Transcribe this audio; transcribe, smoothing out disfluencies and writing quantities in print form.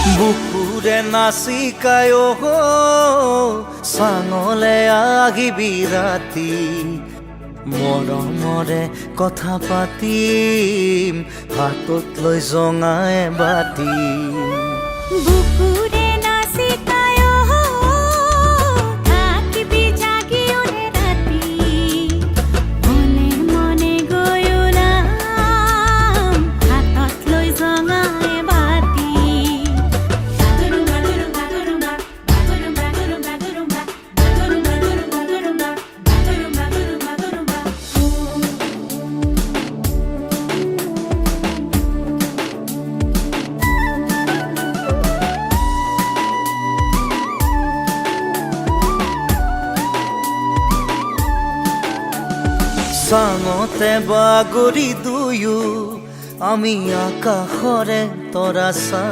বুকুৰে নাচিকায় চাঙলে আহিবি ৰাতি মৰমৰে কথা পাতিম হাতত লৈ জঙাই বাতি বুকুৰে নাচিকায় থাকিবি জাগি ওৰে ৰাতি মনে মনে গৈ ওলাম হাতত লৈ জঙাই বাতি চাঙতে বাগৰি দুয়ো আমি আকাশৰে তৰা চা